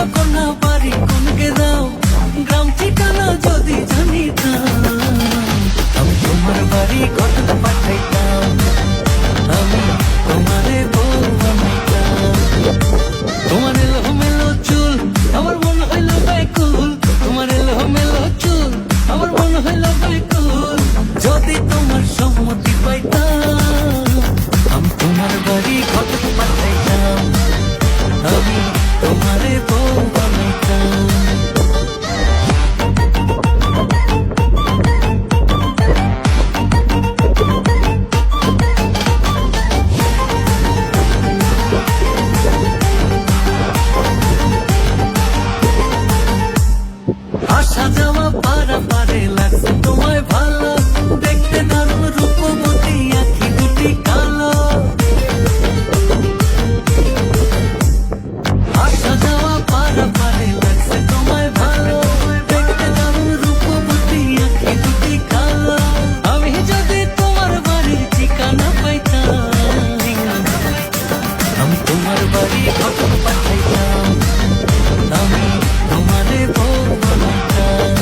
কোনা বাড়ি কোনকে দাও গ্রাম ঠিকানা যদি জানিতাম আমি তোমার বাড়ি কত পাঠাইতাম আমি তোমারে বউ বানাইতাম তোমার এলোমেলো চুল আমার মন হইল ব্যাকুল তোমার এলোমেলো চুল আমার মন হইল ব্যাকুল যদি তোমার সম্মতি পাইতাম আমি তোমার বাড়ি কত পাঠাইতাম আমি তোমারে বউ বানাইতাম আসা যাওয়া পারে লাগছে তোমায় ভালো দেখতে দারুণ রূপবতী আখি দুটি কালো আসা যাওয়া পারে লাগছে তোমায় ভালো দেখতে দারুণ রূপবতী আখি দুটি কালো আমি যদি তোমার বাড়ির ঠিকানা পাইতাম আমি তোমার বাড়ি কত পাঠাইতাম আমি তোমারে বউ বানাইতাম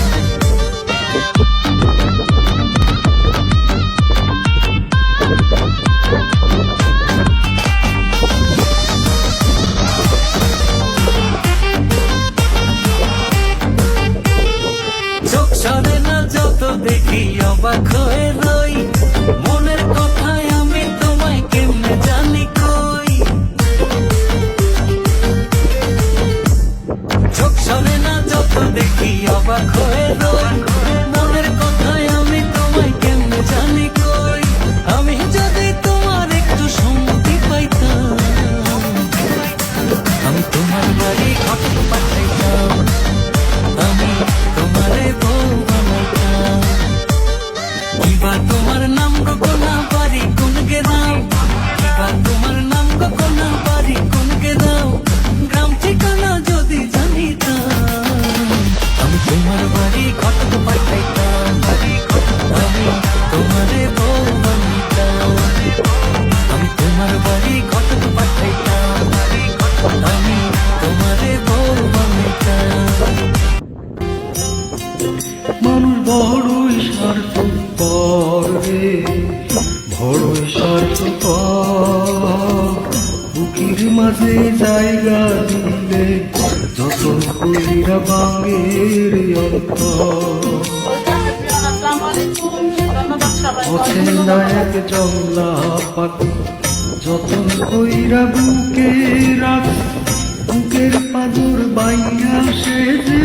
চোখ সরে না যত দেখি অবাক হয়ে রই মনের কথায় আমি তোমায় কেমনে জানি কই চোখ সরে না যত দেখি অবাক হয়ে রই মনের কথায় আমি তোমায় কেমনে জানি কই আমি যদি তোমার একটু সম্মতি পাইতাম আমি তোমার বাড়ি কত পাঠাইতাম আমি তোমারে বউ বানাইতাম কিবা তোমার নাম কোনা বাড়ি কোন গেরাম কিবা তোমার নাম কোনা বাড়ি কোন গেরাম গ্রাম ঠিকানা যদি জানিতাম আমি তোমার বাড়ি কত পাঠাইতাম আমি তোমারে বউ বানাইতাম আমি তোমার বাড়ি কত পাঠাইতাম আমি তোমারে বউ বানাইতাম মানুষ বড়ই স্বার্থপর রে বড়ই স্বার্থপর বুকের মাঝে জায়গা দিলে যতন কইরা বাঙের অচেনা এক জংলা পাখি যতন কইরা বুকে রাখ বুকের পাদর বাইয়া সে যে